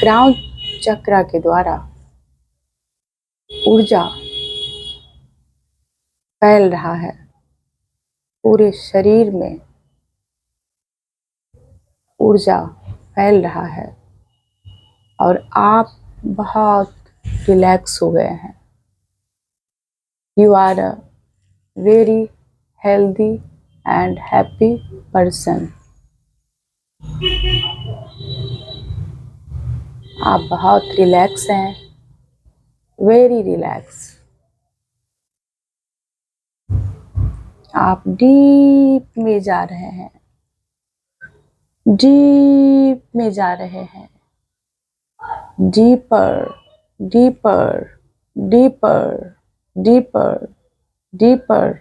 Crown चक्र के द्वारा ऊर्जा फैल रहा है पूरे शरीर में, ऊर्जा फैल रहा है और आप बहुत रिलैक्स हो गए हैं। You are a very healthy and happy person. आप बहुत रिलैक्स हैं, वेरी रिलैक्स। आप डीप में जा रहे हैं, डीप में जा रहे हैं, deeper deeper deeper deeper deeper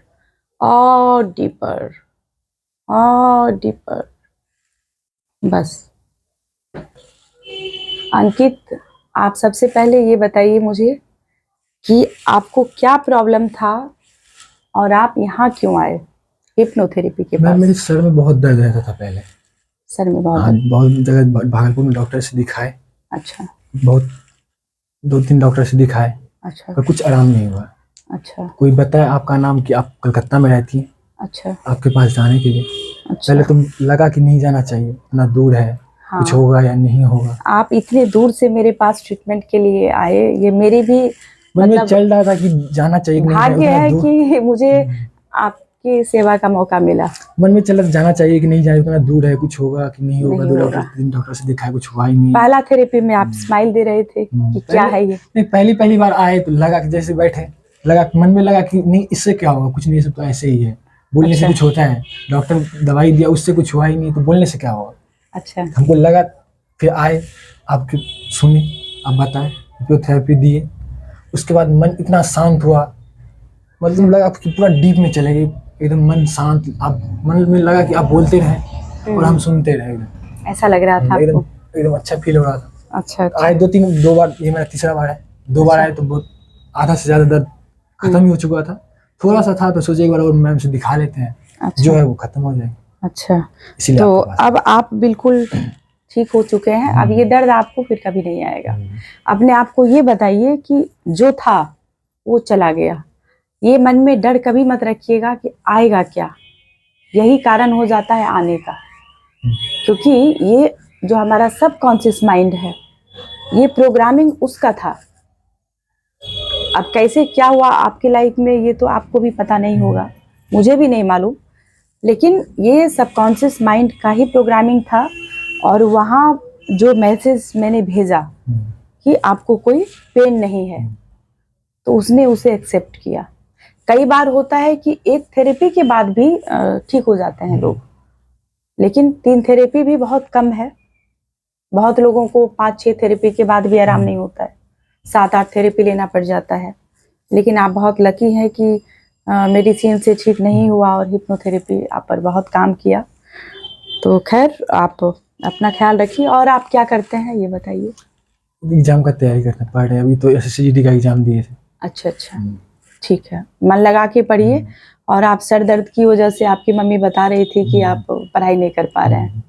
और डीपर और डीपर। बस अंकित, आप सबसे पहले ये बताइए मुझे कि आपको क्या प्रॉब्लम था और आप यहाँ क्यों आए हिप्नोथेरेपी के पास? मेरे सर में बहुत दर्द रहता था पहले। सर में बहुत? हाँ, बहुत जगह भागलपुर में डॉक्टर से दिखाए। अच्छा। बहुत 2-3 डॉक्टर से दिखाए। अच्छा। पर कुछ आराम नहीं हुआ। अच्छा। कोई बताया आपका नाम कि आप कलकत्ता में रहती हैं। अच्छा। आपके पास जाने के लिए अच्छा। पहले तुम लगा कि नहीं जाना चाहिए, इतना दूर है। हाँ। कुछ होगा या नहीं होगा। आप इतने दूर से मेरे पास ट्रीटमेंट के लिए आए, ये मेरी भी मन में चल रहा था कि जाना चाहिए कि नहीं जाना, भाग्य है कि मुझे आपकी सेवा का मौका मिला। मन में चल रहा जाना चाहिए कि नहीं जाना, इतना दूर है, कुछ होगा कि नहीं होगा। 2 डॉक्टर से दिखाया, कुछ हुआ ही नहीं। पहला थेरेपी में आप स्माइल दे रहे थे कि क्या है ये? नहीं, पहली बार आए तो लगा कि जैसे बैठे, लगा मन में लगा कि नहीं इससे क्या होगा, कुछ नहीं, सब तो ऐसे ही है, बोलने से कुछ होता है। डॉक्टर दवाई दिया, उससे कुछ हुआ ही नहीं, तो बोलने से क्या होगा। अच्छा। हमको लगा, फिर आए, आपकी सुनी, आप बताएं, फिजियोथेरेपी दिए। उसके बाद मन इतना शांत हुआ, मतलब लगा कि पूरा डीप में चले गए, एकदम मन शांत। आप मन में लगा कि आप बोलते रहे और हम सुनते रहे। ऐसा लग रहा था एकदम आपको? एकदम अच्छा फील हो रहा था। अच्छा। आए 2 बार, ये मेरा तीसरा बार है। 2 बार आए तो बहुत आधा से ज्यादा दर्द खत्म ही हो चुका था। थोड़ा सा था तो सोचे एक बार और मैम से दिखा लेते हैं। अच्छा। जो है वो खत्म हो जाए। अच्छा, तो अब आप बिल्कुल ठीक हो चुके हैं। अब ये दर्द आपको फिर कभी नहीं आएगा। अपने आप को ये बताइए कि जो था वो चला गया। ये मन में डर कभी मत रखिएगा कि आएगा क्या, यही कारण हो जाता है आने का। क्योंकि ये जो हमारा सबकॉन्शियस माइंड है, ये प्रोग्रामिंग उसका था। अब कैसे क्या हुआ आपकी लाइफ में ये तो आपको भी पता नहीं होगा, मुझे भी नहीं मालूम, लेकिन ये सबकॉन्शियस माइंड का ही प्रोग्रामिंग था। और वहाँ जो मैसेज मैंने भेजा कि आपको कोई पेन नहीं है, तो उसने उसे एक्सेप्ट किया। कई बार होता है कि एक थेरेपी के बाद भी ठीक हो जाते हैं लोग, लेकिन 3 थेरेपी भी बहुत कम है। बहुत लोगों को 5-6 थेरेपी के बाद भी आराम नहीं होता है, 7-8 थेरेपी लेना पड़ जाता है। लेकिन आप बहुत लकी हैं कि मेडिसिन से ठीक नहीं हुआ और हिप्नोथेरेपी आप पर बहुत काम किया। तो खैर, आप अपना ख्याल रखिए। और आप क्या करते हैं ये बताइए? एग्जाम का तैयारी करते हैं, पढ़ रहे हैं। अभी तो एसएससीजीडी का एग्जाम दिए थे। अच्छा अच्छा, ठीक है। मन लगा के पढ़िए। और आप सर दर्द की वजह से आपकी मम्मी बता रही थी कि आप पढ़ाई नहीं कर पा रहे हैं।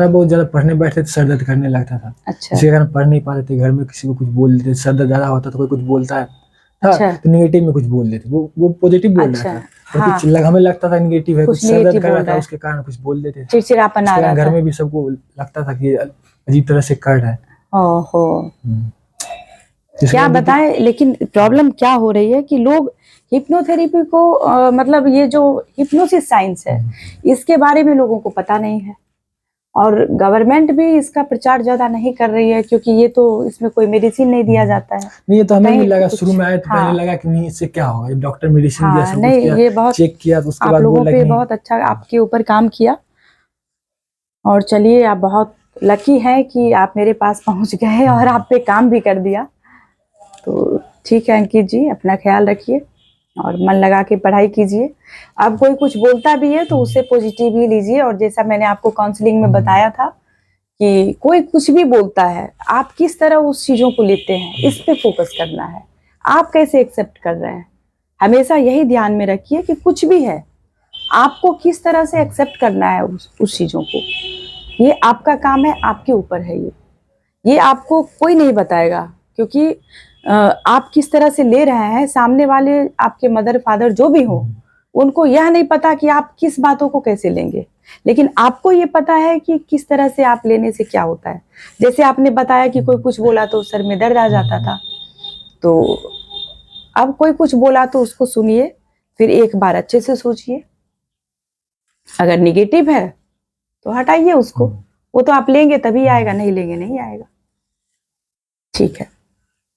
बहुत ज्यादा पढ़ने बैठते तो सर दर्द करने लगता था। अच्छा। इसी कारण पढ़ नहीं पाते थे। घर में किसी को कुछ बोल देते, सर दर्द ज्यादा होता तो कोई कुछ बोलता है अच्छा। तो नेगेटिव में कुछ बोल देते, वो पॉजिटिव बोल रहा था। हाँ। कुछ हमें लगता था नेगेटिव है, कुछ सर दर्द कर रहा था, उसके कारण कुछ बोल देते थे। चिड़चिड़ापन आ रहा था। घर में भी सबको लगता था कि अजीब तरह से कर रहा है। ओहो, क्या बताएं। लेकिन प्रॉब्लम क्या हो रही है कि लोग हिप्नोथेरेपी को मतलब ये जो हिप्नोसिस साइंस है, इसके बारे में लोगों को पता नहीं है। और गवर्नमेंट भी इसका प्रचार ज्यादा नहीं कर रही है, क्योंकि ये तो इसमें कोई मेडिसिन नहीं दिया जाता है। नहीं, ये तो हमें भी लगा, शुरू में आए तो पहले लगा कि नहीं इससे क्या होगा। डॉक्टर मेडिसिन दिया, सब कुछ किया, ये बहुत चेक किया, तो उसके आप बाद लोगों बोला पे कि बहुत अच्छा आपके ऊपर काम किया। और चलिए, आप बहुत लकी हैं कि आप मेरे पास पहुंच गए और आप पे काम भी कर दिया। तो ठीक है अंकित जी, अपना ख्याल रखिए और मन लगा के पढ़ाई कीजिए। अब कोई कुछ बोलता भी है तो उससे पॉजिटिव ही लीजिए। और जैसा मैंने आपको काउंसलिंग में बताया था कि कोई कुछ भी बोलता है, आप किस तरह उस चीज़ों को लेते हैं, इस पे फोकस करना है। आप कैसे एक्सेप्ट कर रहे हैं, हमेशा यही ध्यान में रखिए कि कुछ भी है, आपको किस तरह से एक्सेप्ट करना है उस चीज़ों को। ये आपका काम है, आपके ऊपर है ये। ये आपको कोई नहीं बताएगा, क्योंकि आप किस तरह से ले रहे हैं, सामने वाले आपके मदर फादर जो भी हो, उनको यह नहीं पता कि आप किस बातों को कैसे लेंगे, लेकिन आपको ये पता है कि किस तरह से आप लेने से क्या होता है। जैसे आपने बताया कि कोई कुछ बोला तो सर में दर्द आ जाता था, तो अब कोई कुछ बोला तो उसको सुनिए, फिर एक बार अच्छे से सोचिए, अगर निगेटिव है तो हटाइए उसको, वो तो आप लेंगे तभी आएगा, नहीं लेंगे नहीं आएगा। ठीक है,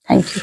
थैंक यू।